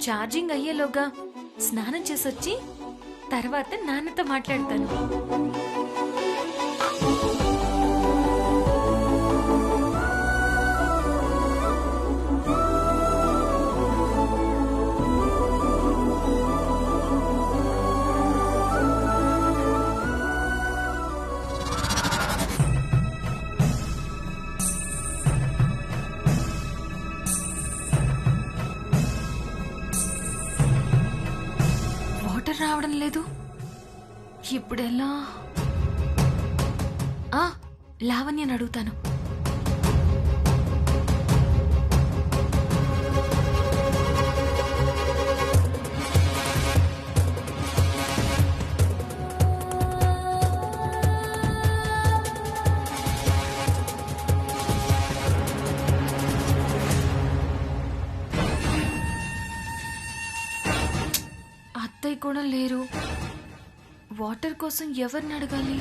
Charging అయ్యేలోగా స్నానం చేసొచ్చి తర్వాత నాన్నతో మాట్లాడతాను. వాటర్ రావడం లేదు. ఇప్పుడెలా? లావణ్యని అడుగుతాను. అత్తయ్య కూడా లేరు. వాటర్ కోసం ఎవరిని అడగాలి?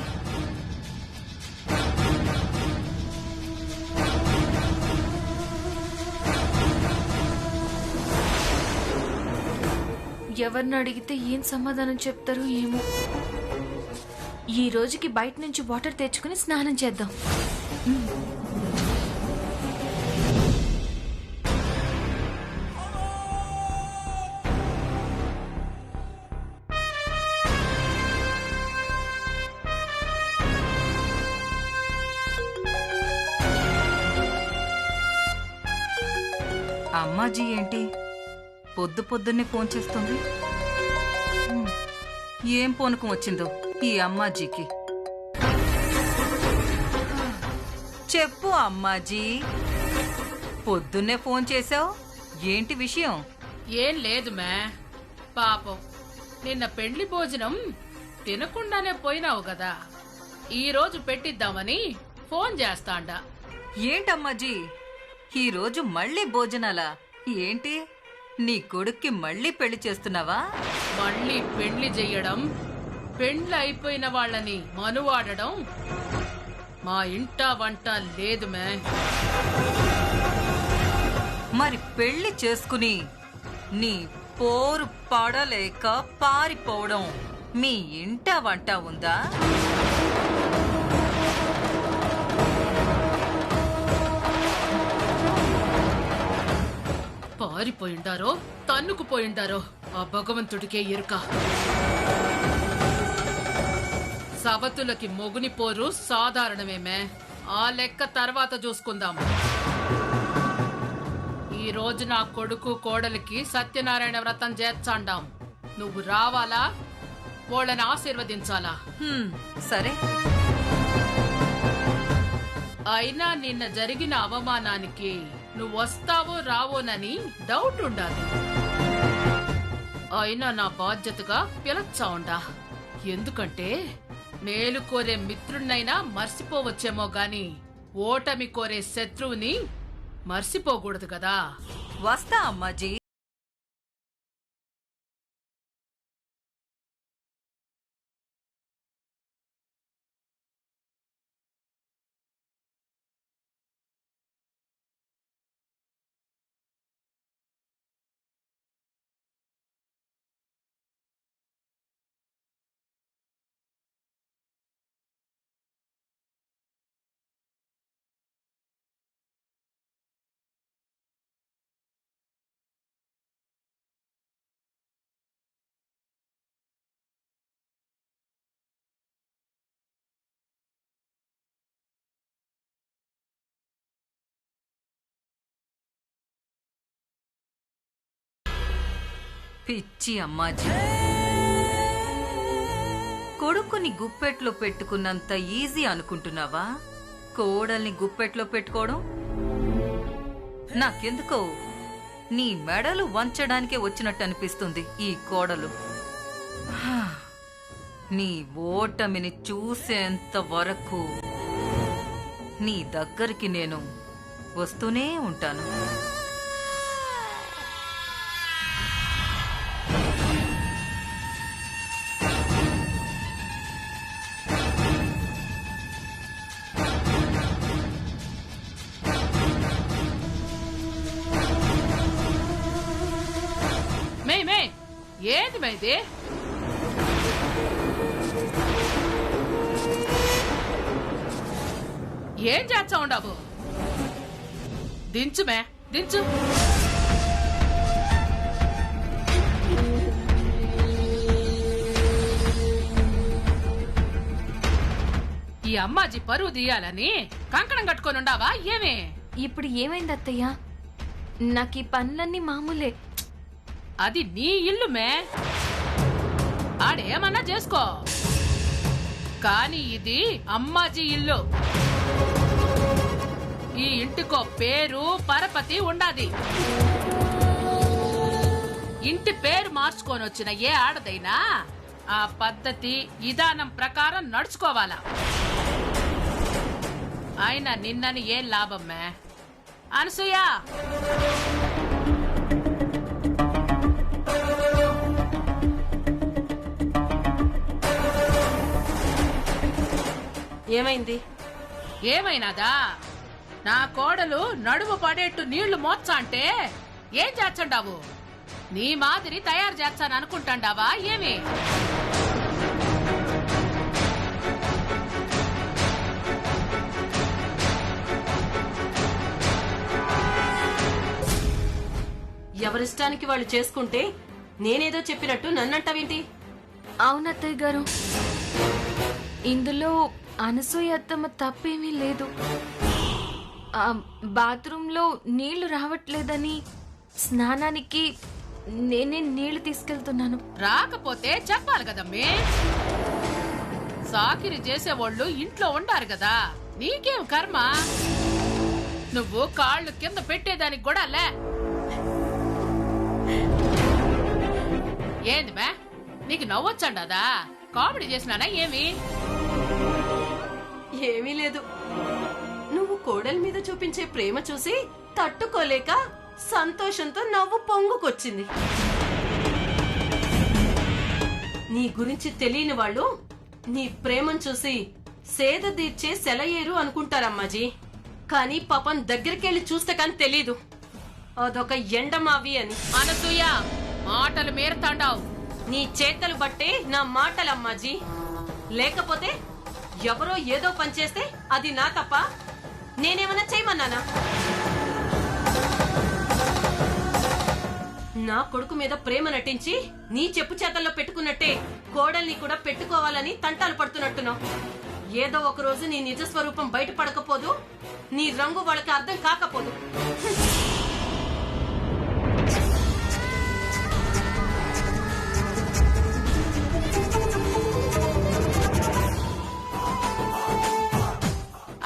ఎవరిని అడిగితే ఏం సమాధానం చెప్తారో ఏమో. ఈ రోజుకి బయట నుంచి వాటర్ తెచ్చుకుని స్నానం చేద్దాం. అమ్మాజీ ఏంటి పొద్దు పొద్దున్నే ఫోన్ చేస్తుంది? ఏం పూనకం వచ్చిందో ఈ అమ్మాజీకి. చెప్పు అమ్మాజీ, పొద్దున్నే ఫోన్ చేశావు, ఏంటి విషయం? ఏం లేదు మే, పాపం నిన్న పెండ్లి భోజనం తినకుండానే పోయినావు కదా, ఈ రోజు పెట్టిద్దామని ఫోన్ చేస్తాండా. ఏంటమ్మాజీ ఈరోజు మళ్ళీ భోజనాలా? ఏంటి నీ కొడుక్కి మళ్ళీ పెళ్లి చేస్తున్నావా? మళ్ళీ పెండ్లి చెయ్యడం, పెండ్లి అయిపోయిన వాళ్ళని మనువాడడం మా ఇంట వంట లేదు మే. మరి పెళ్లి చేసుకుని నీ పోరు పడలేక పారిపోవడం మీ ఇంట వంట ఉందా? పారిపోయిండారో తన్నుకుపోయిండారో ఆ భగవంతుడికే ఎరుక. సవతులకి మొగుని పోరు సాధారణమేమే, ఆ లెక్క తర్వాత చూసుకుందాం. ఈ రోజు నా కొడుకు కోడలికి సత్యనారాయణ వ్రతం చేర్చాండాం. నువ్వు రావాలా, వాళ్ళని ఆశీర్వదించాలా? సరే. అయినా నిన్న జరిగిన అవమానానికి నువ్వు వస్తావో రావోనని డౌట్ ఉండాలి. అయినా నా బాధ్యతగా పిలచ్చావుండా. ఎందుకంటే మేలు కోరే మిత్రుణ్ణైనా మర్చిపోవచ్చేమో గాని ఓటమి కోరే శత్రువుని మర్చిపోకూడదు కదా. వస్తా అమ్మాజీ. పిచ్చి అమ్మాజీ, కొడుకుని గుప్పెట్లో పెట్టుకున్నంత ఈజీ అనుకుంటున్నావా కోడల్ని గుప్పెట్లో పెట్టుకోవడం? నాకెందుకో నీ మెడలు వంచడానికే వచ్చినట్టు అనిపిస్తుంది ఈ కోడలు. నీ ఓటమిని చూసేంత వరకు నీ దగ్గరికి నేను వస్తూనే ఉంటాను. ఏది మేది? ఏం చేస్తా ఉండవు? దించుమే, దించు. ఈ అమ్మాజీ పరువు తీయాలని కంకణం కట్టుకొని ఉండావా ఏమే? ఇప్పుడు ఏమైంది అత్తయ్య? నాకు ఈ పనులన్నీ మామూలే. అది నీ ఇల్లు మే, ఆడేమన్నా చేసుకో, కానీ ఇది అమ్మాజీ ఇల్లు. ఈ ఇంటికో పేరు పరపతి ఉండాది. ఇంటి పేరు మార్చుకొని వచ్చిన ఏ ఆడదైనా ఆ పద్ధతి విధానం ప్రకారం నడుచుకోవాలా. అయినా నిన్నని ఏం లాభమ్మే అనసూయ? ఏమైంది? ఏమైనాదా? నా కోడలు నడుము పడేట్టు నీళ్లు మోచ్చా అంటే ఏం చేచ్చండావు? నీ మాదిరి తయారు చేస్తాను అనుకుంటాండావా ఏమి? ఎవరిష్టానికి వాళ్ళు చేసుకుంటే నేనేదో చెప్పినట్టు నన్నంటావేంటి? అవునత్తయ్య గారు, ఇందులో అనసూయ అత్తమ్మ తప్పేమీ లేదు. బాత్రూంలో నీళ్లు రావట్లేదని స్నానానికి నేనే నీళ్లు తీసుకెళ్తున్నాను. రాకపోతే చెప్పాలి కదమ్మే. సాకిరి చేసేవాళ్ళు ఇంట్లో ఉండారు కదా, నీకేం కర్మ? నువ్వు కాళ్ళు కింద పెట్టేదానికి కూడా లే. ఏంది మే, నీకు నవ్వొచ్చండదా? కామెడీ చేసినానా ఏమి? ఏమీ లేదు. నువ్వు కోడల మీద చూపించే ప్రేమ చూసి తట్టుకోలేక సంతోషంతో నవ్వు పొంగుకొచ్చింది. నీ గురించి తెలియని వాళ్ళు నీ ప్రేమను చూసి సేద తీర్చే సెలయేరు అనుకుంటారమ్మాజీ. కానీ పాపం దగ్గరికెళ్ళి చూస్తే కానీ తెలీదు అదొక ఎండమావి అని. అనసూయ, మాటలు మేరతాండావు. నీ చేతలు బట్టే నా మాటలమ్మాజీ. లేకపోతే ఎవరో ఏదో పని చేస్తే అది నా తప్ప? నేనేమన్నా చేయమన్నానా? నా కొడుకు మీద ప్రేమ నటించి నీ చెప్పు చేతల్లో పెట్టుకున్నట్టే కోడల్ని కూడా పెట్టుకోవాలని తంటాలు పడుతున్నట్టున్నావు. ఏదో ఒక రోజు నీ నిజ స్వరూపం బయటపడకపోదు, నీ రంగు వాళ్ళకి అర్థం కాకపోదు.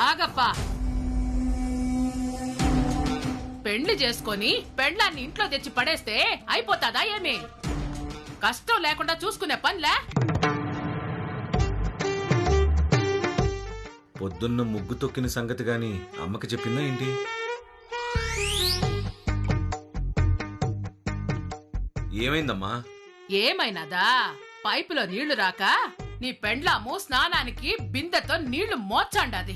ఆగప్పా, పెళ్లి చేసుకొని పెళ్ళాన్ని ఇంట్లో తెచ్చి పడేస్తే అయిపోతాదా ఏమి? కష్టం లేకుండా చూసుకునే పనిలే. పొద్దున్న ముగ్గు తొక్కిన సంగతి గాని అమ్మకి చెప్పిందా ఏంటి? ఏమైందమ్మా? ఏమైనాదా? పైపులో నీళ్లు రాక నీ పెండ్లాము స్నానానికి బిందెతో నీళ్లు మోచండాది.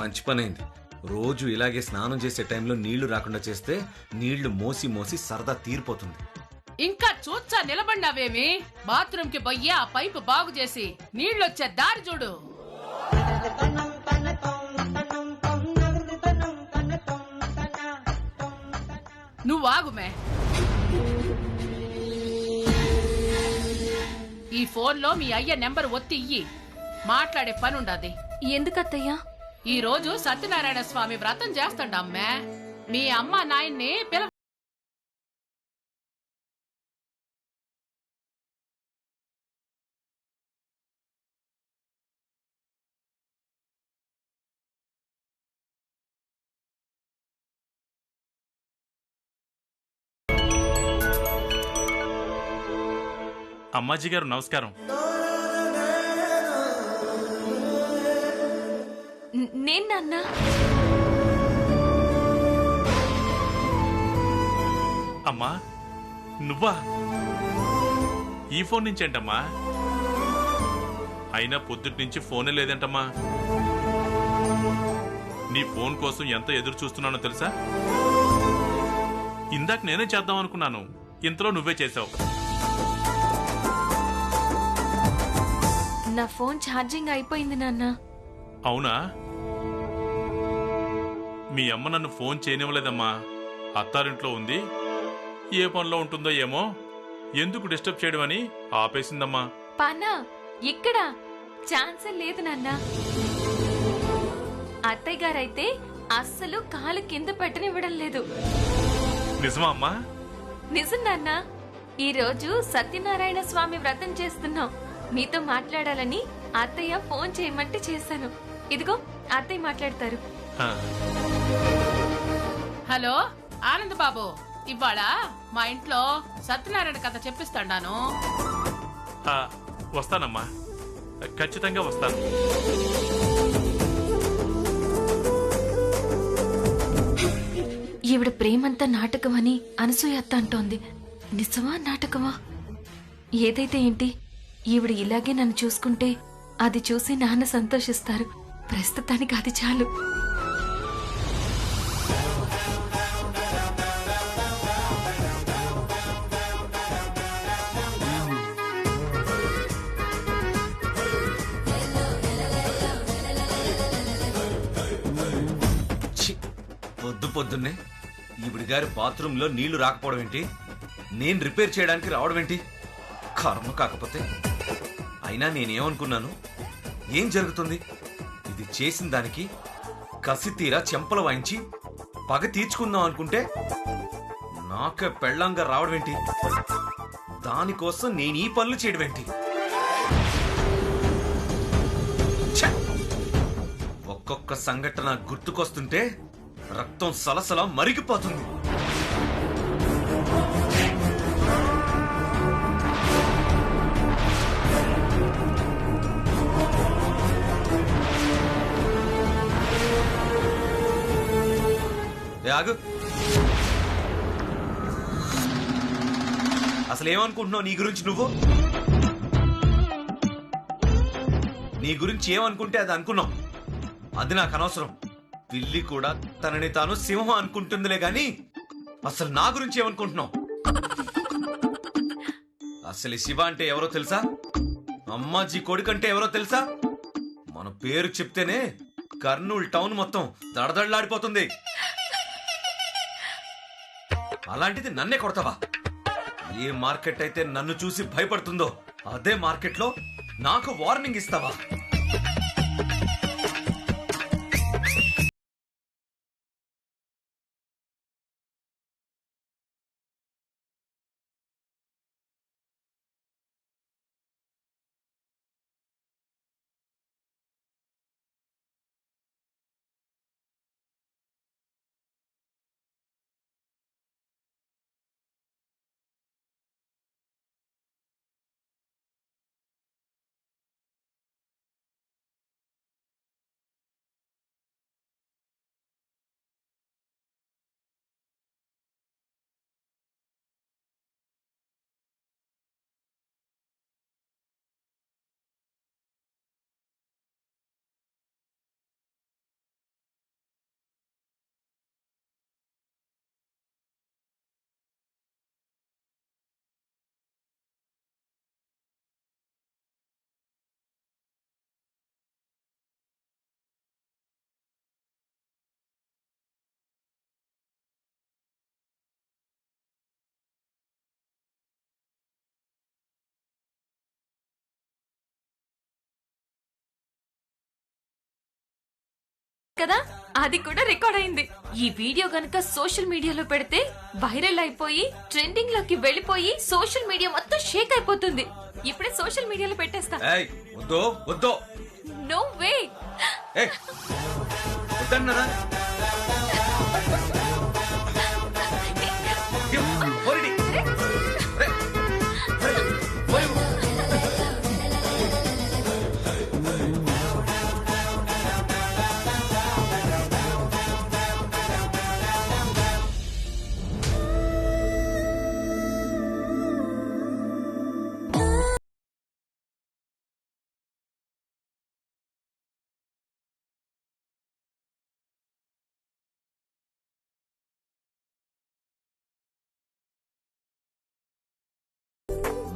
మంచి పనైంది. రోజు ఇలాగే స్నానం చేసే టైంలో నీళ్లు రాకుండా చేస్తే నీళ్లు మోసి మోసి సరదా తీరిపోతుంది. ఇంకా చూచ్చా నిలబడినావేమి? బాత్రూమ్ కి పోయి ఆ పైపు బాగు చేసి నీళ్లొచ్చే దారి చూడు. నువ్వు ఆగుమే. ఈ ఫోన్లో మీ అయ్య నెంబర్ ఒత్తి ఇయ్యి, మాట్లాడే పనుండాది. ఎందుకత్తయ్యా? ఈ రోజు సత్యనారాయణ స్వామి వ్రతం చేస్తాండమ్మే. మీ అమ్మ నాయన్ని పిల. అమ్మాజీ గారు నమస్కారం. నేను నాన్న. అమ్మా నువ్వా? ఈ ఫోన్ నుంచి ఏంటమ్మా? అయినా పొద్దుటి నుంచి ఫోనే లేదంటమ్మా. నీ ఫోన్ కోసం ఎంత ఎదురు చూస్తున్నానో తెలుసా? ఇందాక నేనే చేద్దాం అనుకున్నాను, ఇంతలో నువ్వే చేసావు. నా ఫోన్ ఛార్జింగ్ అయిపోయింది నాన్న. అవునా? మీ అమ్మ నన్ను ఫోన్ చేయనివ్వలేదమ్మా. అత్తారింట్లో ఉంది, ఏ పనిలో ఉంటుందో ఏమో, ఎందుకు డిస్టర్బ్ చేయడం అని ఆపేసిందమ్మా. పానా ఇక్కడ ఛాన్సే లేదు నాన్న. అత్తయ్య గారైతే అస్సలు కాలు కింద పెట్టనివ్వడం లేదు. నిజమా అమ్మా? నిజం నాన్న. ఈ రోజు సత్యనారాయణ స్వామి వ్రతం చేస్తున్నాం. మీతో మాట్లాడాలని అత్తయ్య ఫోన్ చేయమంటే చేశాను. ఇదిగో అత్తయ్య మాట్లాడతారు. హా. హలో ఆనంద్ బాబు, ఇవాళ మా ఇంట్లో సత్యనారాయణ కథ చెప్పిస్తాను. ఆ, వస్తానమ్మా, ఖచ్చితంగా వస్తాను. ఈవిడ ప్రేమంతా నాటకమని అనసూయ అత్త అంటోంది. నిజమా నాటకమా? ఏదైతే ఏంటి, ఈవిడ ఇలాగే నన్ను చూసుకుంటే అది చూసి నాన్న సంతోషిస్తారు. ప్రస్తుతానికి అది చాలు. ఛీ, పొద్దున్నే ఈవిడి గారి బాత్రూంలో నీళ్లు రాకపోవడం ఏంటి, నేను రిపేర్ చేయడానికి రావడం ఏంటి? కర్మ కాకపోతే. అయినా నేనేమనుకున్నాను, ఏం జరుగుతుంది? ఇది చేసిన దానికి కసి తీరా చెంపలు వాయించి పగ తీర్చుకుందాం అనుకుంటే నాకే పెళ్ళంగా రావడం ఏంటి? దానికోసం నేను ఈ పనులు చేయడం ఏంటి? ఛ! ఒక్కొక్క సంఘటన గుర్తుకొస్తుంటే రక్తం సలసల మరిగిపోతుంది. ఆగు. అసలు ఏమనుకుంటున్నావు నీ గురించి నువ్వు? నీ గురించి ఏమనుకుంటే అది అనుకున్నావు, అది నాకు అనవసరం. పిల్లి కూడా తనని తాను సింహం అనుకుంటుందిలే గాని అసలు నా గురించి ఏమనుకుంటున్నావు? అసలు ఈ శివ అంటే ఎవరో తెలుసా? అమ్మాజీ కొడుకంటే ఎవరో తెలుసా? మన పేరు చెప్తేనే కర్నూలు టౌన్ మొత్తం దడదడలాడిపోతుంది. అలాంటిది నన్నే కొడతావా? ఏ మార్కెట్ అయితే నన్ను చూసి భయపడుతుందో అదే మార్కెట్లో నాకు వార్నింగ్ ఇస్తావా? కదా, అది కూడా రికార్డ్ అయింది. ఈ వీడియో గనుక సోషల్ మీడియాలో పెడితే వైరల్ అయిపోయి ట్రెండింగ్ లోకి వెళ్ళిపోయి సోషల్ మీడియా మొత్తం షేక్ అయిపోతుంది. ఇప్పుడే సోషల్ మీడియాలో పెట్టేస్తా. ఏయ్, వద్దు వద్దు. No way. ఏయ్, వద్దన్నానా?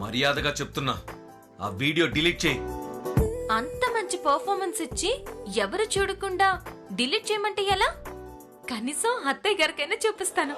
మర్యాదగా చెప్తున్నా, ఆ వీడియో డిలీట్ చేయి. అంత మంచి పర్ఫార్మెన్స్ ఇచ్చి ఎవరు చూడకుండా డిలీట్ చేయమంటే ఎలా? కనీసం అత్తయ్య గారికైనా చూపిస్తాను.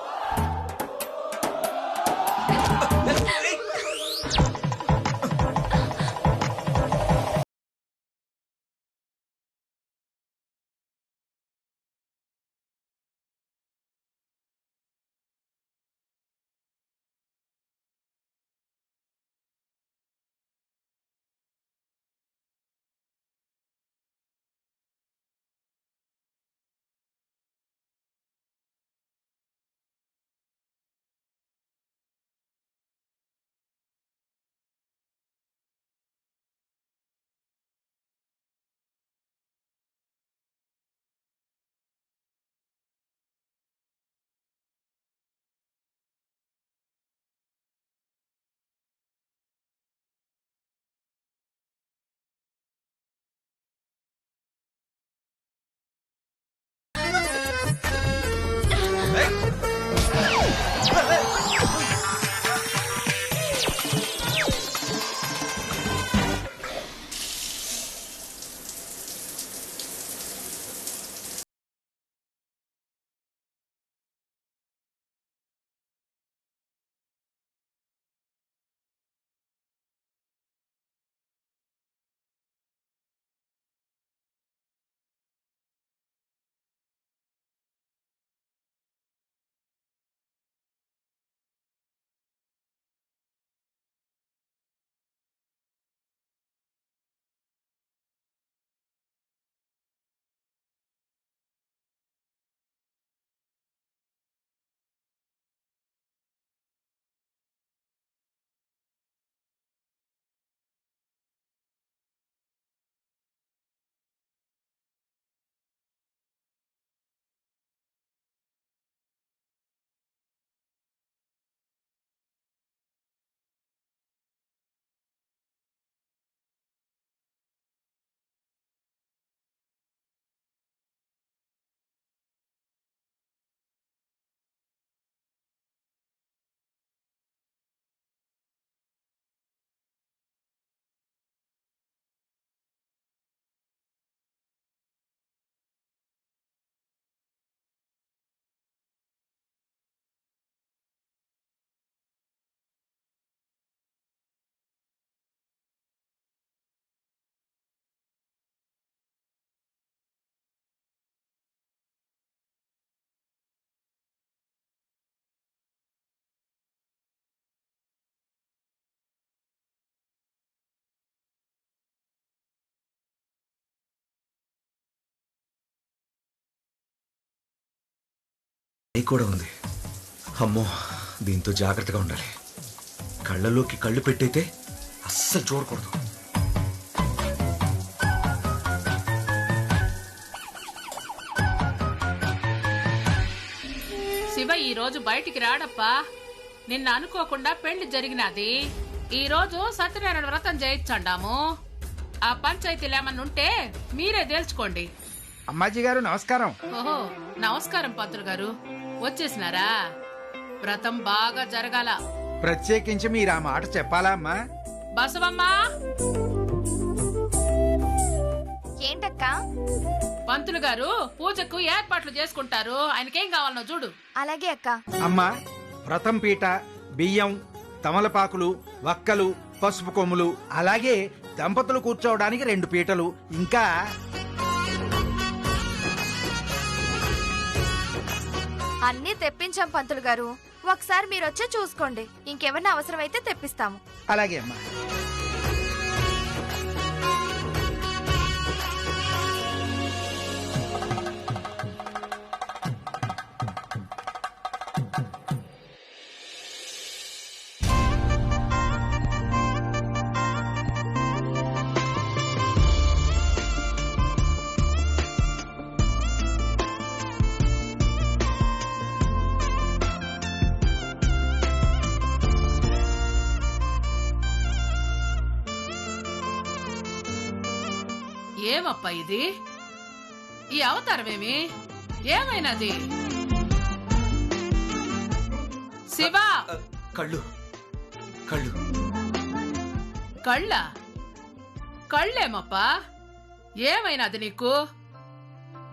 కూడా ఉంది. అమ్మో, దీంతో జాగ్రత్తగా ఉండాలి. కళ్ళలోకి కళ్ళు పెట్టయితే అస్సలు చూడకూడదు. శివ ఈ రోజు బయటికి రాడప్పా. నిన్న అనుకోకుండా పెళ్లి జరిగినది. ఈ రోజు సత్యనారాయణ వ్రతం చేయించండాము. ఆ పంచాయతీలు ఏమన్నుంటే మీరే తేల్చుకోండి. అమ్మాజీ గారు నమస్కారం. ఓహో, నమస్కారం పంతులు గారు. వచ్చేసినారా? వ్రతం బాగా జరగాల. ప్రత్యేకించి మీరు ఆ మాట చెప్పాలా అమ్మా? బసవమ్మా, ఏంటక్కా? పంతులు గారు పూజకు ఏర్పాట్లు చేసుకుంటారు. ఆయనకేం కావాలనో చూడు. అలాగే అక్క. అమ్మా, వ్రతం పీట, బియ్యం, తమలపాకులు, వక్కలు, పసుపు కొమ్ములు, అలాగే దంపతులు కూర్చోవడానికి 2 పీటలు, ఇంకా అన్నీ తెప్పించాం పంతులు గారు. ఒకసారి మీరు వచ్చి చూసుకోండి. ఇంకేమన్నా అవసరమైతే తెప్పిస్తాము. అలాగే అమ్మా. ఏమప్పా ఇది? ఈ అవతారమేమి? ఏమైనది? శివ, కళ్ళు కళ్ళు కళ్ళేమప్పా? ఏమైనాది నీకు?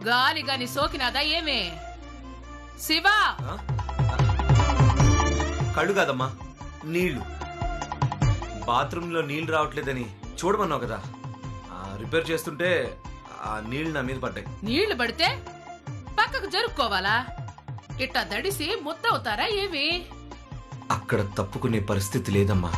గాలి గాని సోకినాదా ఏమే? శివా, ఆ? కళ్ళు కాదమ్మా, నీళ్లు. బాత్రూంలో నీళ్లు రావట్లేదని చూడమన్నావు కదా, రిపేర్ చేస్తుంటే ఆ నీళ్లు నా మీద పడ్డాయి. నీళ్లు పడితే పక్కకు జరుపుకోవాలా? ఇట్టా దడిసి ముద్దవుతారా ఏమి? అక్కడ తప్పుకునే పరిస్థితి లేదమ్మా.